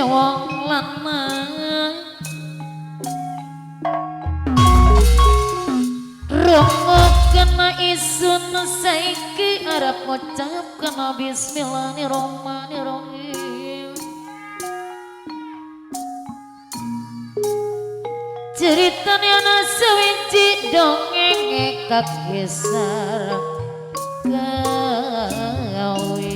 wong lanang rungu kena isun saiki arep ngucap kena bismillahirrahmanirrahim ceritanya ana sawiji dongeng kakisar gawe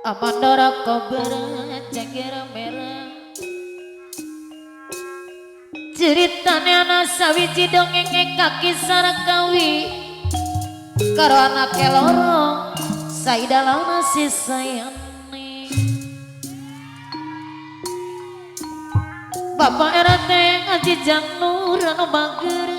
Amandara kobra cengkir merah ceritanya ana sawiji dongeng kaki sarakawi karo anake loro saidalana si sayane Bapak RT ngaji janur anu mager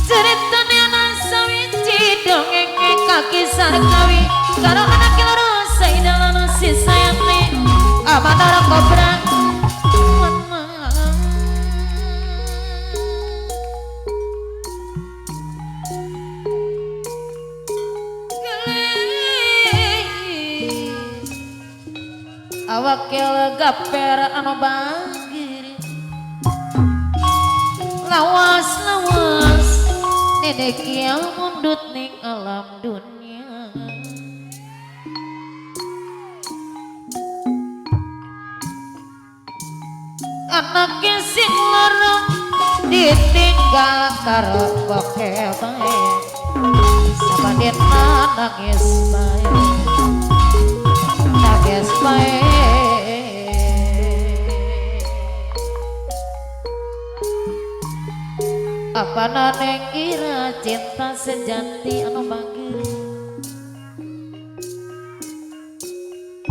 ceritanya ana sawiji dongeng kaki sarakawi karo anake loro saidalana si sayane Amandara kobra awakil gaper anu bagir lawas-lawas nedek yang mundut ning alam dunia anaknya sing loro ditinggal karo bokeh bae sabadena nangis bae nangis bae apa naneng ira cinta sejati anu manggil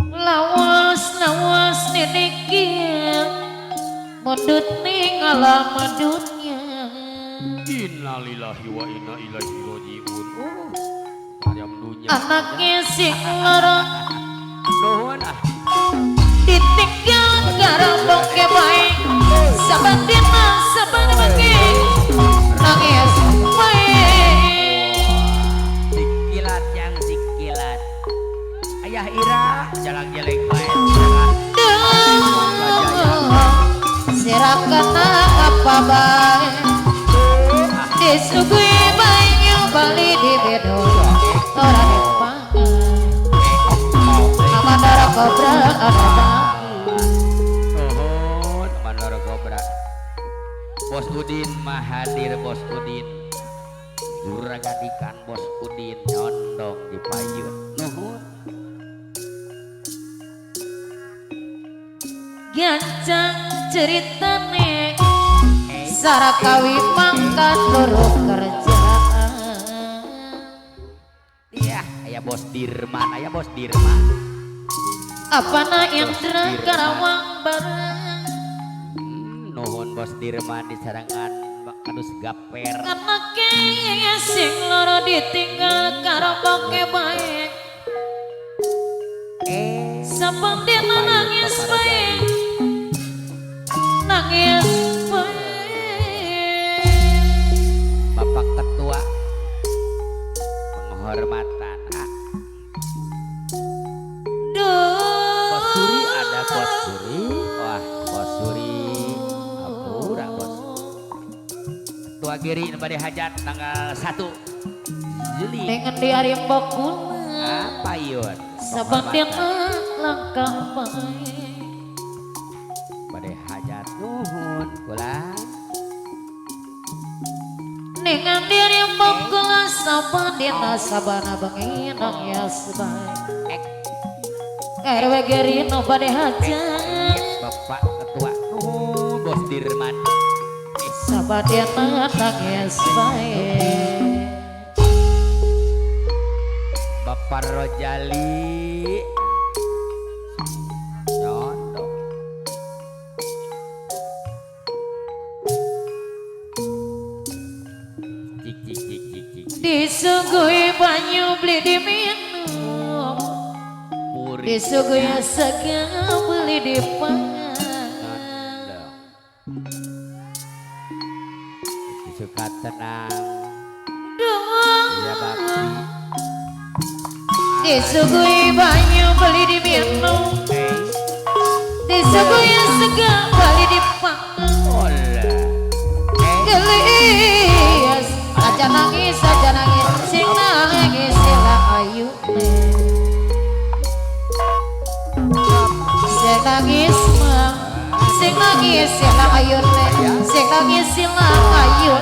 lawas-lawas nenekia mundut ning alam dunia innalillahi wa inna ilaihi rajiun ayam dunya anaknya sing loro nuhun ditinggal karo bokeh bae sabadina sabadabake nangis bae sikilat yang sikilat ayah ira jalang-jaling bae sirakana apa bae disugui banyu bali di bedo ora dipangan Amandara kobra ada Amandara kobra Bos Udin mah hadir Bos Udin juragadikan Bos Udin nyondong di payun nuhun gancang ceritane sarakawi mangkat loro kerjaan iya aya Bos Dirman apana Indra Karawang bareng nuhun Bos Dirman di sarangan kadus gaper anake sing loro ditinggal karo bokeh bae sabandena nangis bae nangis bae Bapak Ketua penghormatan Bos Suri ada Bos Suri wah Bos Suri apura Bos Tua Giri pada hajat tanggal 1 Juli dengan di arimbokuna apa yun sabandena langkah bae pada hajat nuhun kula dengan diri mengkula sabandena sabana bengi nangis bae RW Gerino pada hajat Bapak Ketua nuhun Bos Dirman sabandena nangis bae Bapak Rojali nyondong cik disuguhi banyu beli diminum puri disuguhi sega beli dipangan Disugui banyu beli diminum, disugui sega beli dipangan. Gelis aja nangis sing nangis sila ayu sing nangis mah sing nangis sila ayu sing nangis sila ayu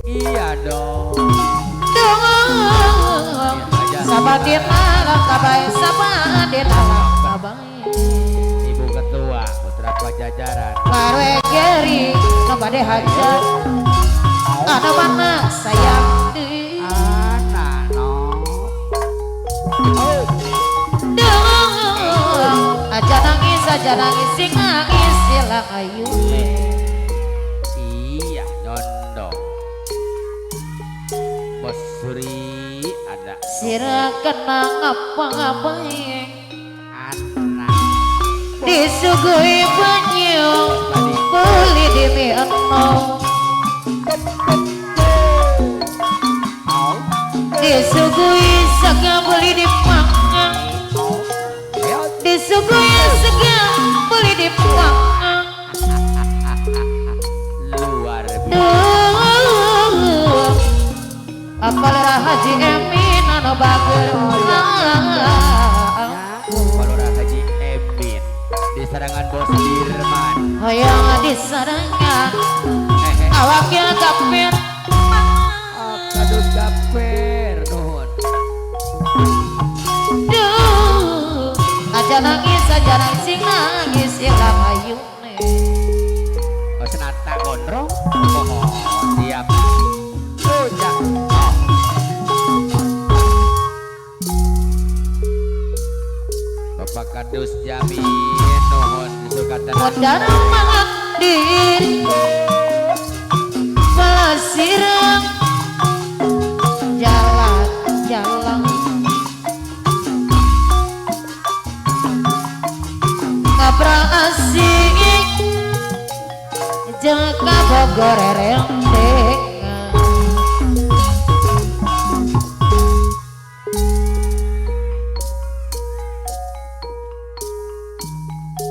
Iya dong. dong sabatina kabai sabatina kabai Ibu Ketua Putra Pajajaran Parwe geri nobade hajat ada mana sayang di anak no dong aja nangis sing nangis silang ayu iya nyondong Bos Suri ada sira kena ngapa-ngapain anak disugui banyu beli diminum disugui sega beli dipangan disugui sega beli dipangan luar biasa duh apalah Haji Emin anu bager kalau Haji Emin di serangan Bos Dirman hoyong disarangan awaknya kapir aduh gaper nuhun duh aja nangis sing nangis silang ayu senata gondrong oh siap sudah Bapak Kadus Jamin nuhun sukatan modal mandir pelesirang jalan ngabrak asik jaka Bogor rendeng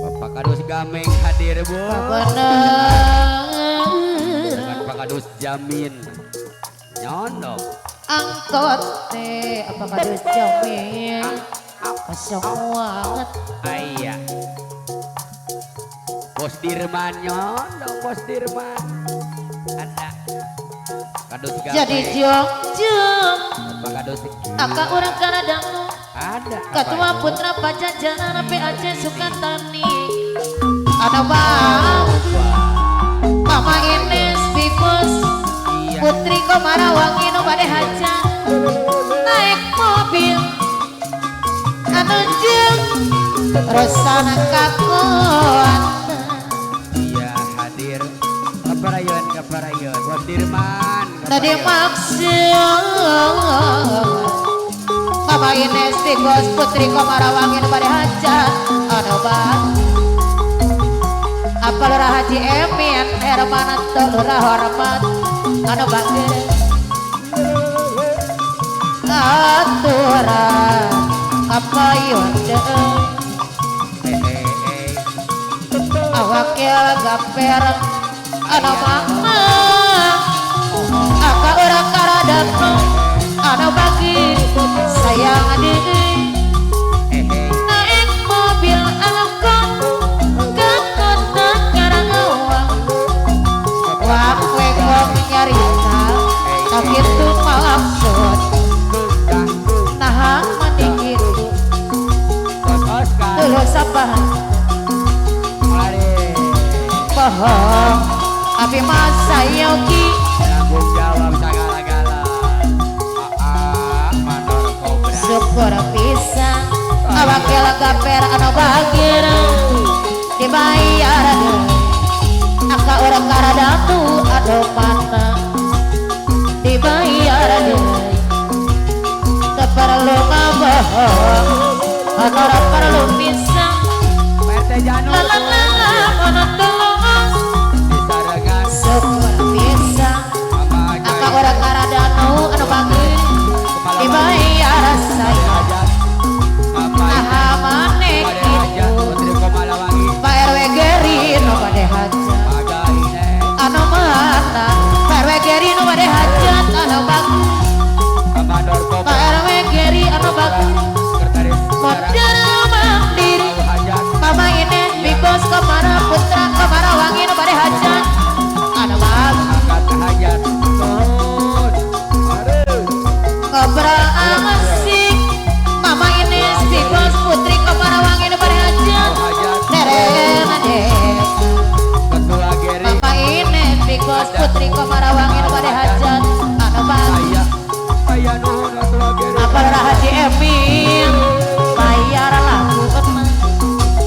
Bapak Kadus Gameng hadir bu bener dengan Pak Kadus Jamin nyondong angkot teh apa kadus jamin kosong banget ayah Bos Dirman nyondong Bos Dirman ada Kadus Gameng jadi jong Bapak Kadus akak orang Karadang ada Ketua Putra Pajajaran PAC Sukatani ada bang Mama Ines Bikos Putri Komarawangi nu bade hajat naik mobil anu jeung Rosana kakuan iya hadir kaparayon Bos Dirman tadi maksud Mama Ines Bikos Putri Komarawangi nu bade hajat anu bang apa lurah Haji Emin Herman lurah hormat anu bager aturan kapayun awakil gaper anu mama aka urang Karadano anu bagi sayang adik naik mobil angkot ke kota Karangawa wakwe kong nyarita tapi itu maksud nah mending itu dulu sabahan bohong abi masa yogi tanggung jawab segala-gala Mandor Kobra syukur pisan awakil gaper anu bagir dibayar angka orang Karadatu aduh mana dibayar keperlu ngabohong orang perlu pisang PT Janur lalala monot delong disarangan syukur pisang Mama angka orang Karadatu anu bagir dibayar Asik Mama Ines Bigos Putri Komarawangi pada hajat Dereng adek Ketua Geri Mama Ines Bigos Putri Komarawangi pada hajat anu bang Ayah nuhun Ketua Geri apal Haji Emin bayar lagu emak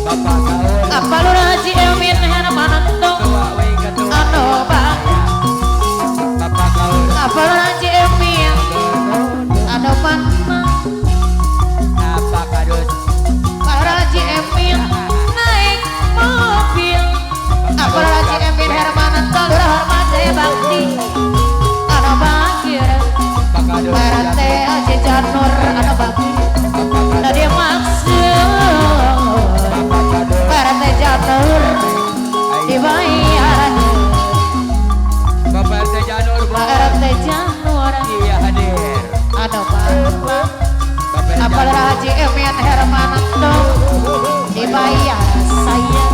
Bapak Kaur apal Haji Emin Hermanto Ketua Wei Ketua anu bang Bapak Kaur apal Haji Emin anu mana apa kadus Haji Emin naik mobil apal Haji Emin Hermanto Lurah Hormat Jaya Bakti anu bakir Bapak kadus RT Haji Janur anu bakti tadi maksud Bapak kadus RT Janur dibayar Bapak RT Janur RT Janur iya hadir anu bapak Bapak apal Janur Haji Emin Hermanto dibayar saya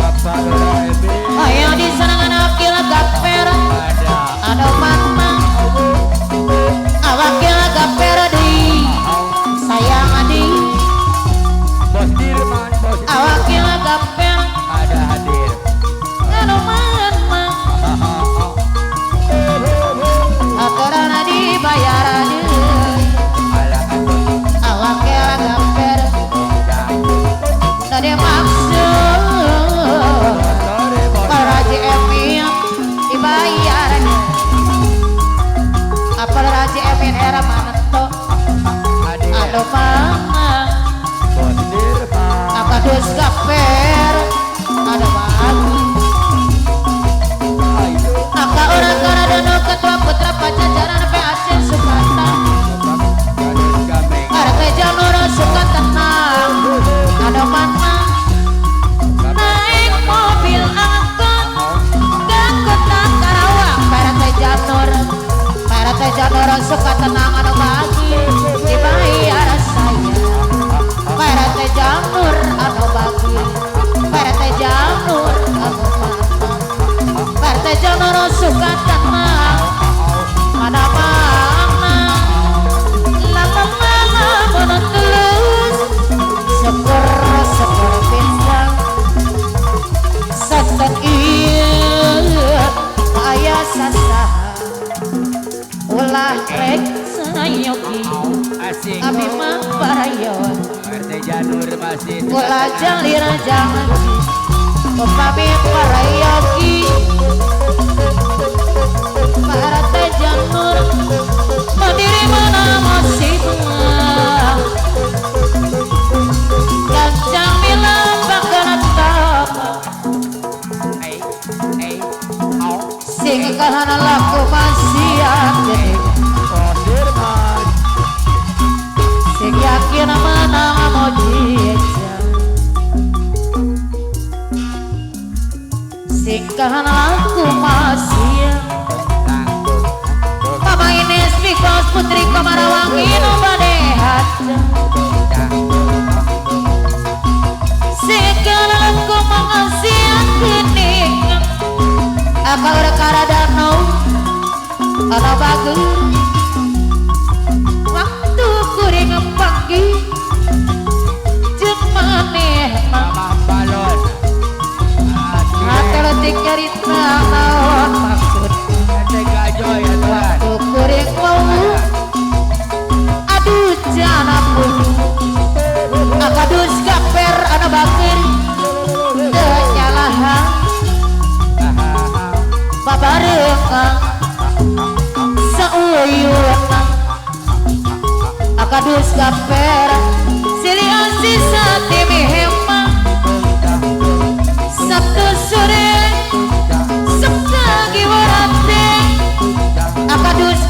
Bapak Lura Ebi ayo di serangan akil gaper ada anu mana awakil gaper deui sayang adi Bos Dirman Bos awakil gaper ada hadir anu mana aturan dibayar deui ala kadus awakil gaper tadi maksud sore Bos para Haji Emin dibayar apal Haji Emin Hermanto hadir anu mana Bos Dirman akadus gaper anu bagus ayo aka orang Karadano ketua putra pajajaran PAC Sukata Bapak kadus gameng RT Janur Sukatenang anu mana naik mobil angkot ke kota Karawang PRT Janur Sukatenang anu bagi dibayar saya PRT Janur anu bagi PRT Janur anu mana PRT Janur Sukatenang mana mana lala bonon tulus syukur pisang saten ieu aya sasaha ulah rek sayogi asik abi mah parayon RT Janur masih ulah jalir jangan upami parayogi parate janur mandiri mana masih kancang mila bakaran tama au sing kahana laku masih ade Bos Dirman sing yakin menang mau jejak sing kahana laku masih Mama Ines Bigos Putri Komarawangi nu bade haja sing kahana laku mengasih kening akal Karadano anu bagus waktu kuring pagi jeung maneh mah Mama Balon hati cerita naon maksud RT Gajoy ya Tuhan waktu kuring mau aduh jana pun akadus gaper anu bakir teu nyalahan babareung sauyuna akadus gaper silih sisa timi hema Sabtu sore Sabtu giwarate akadus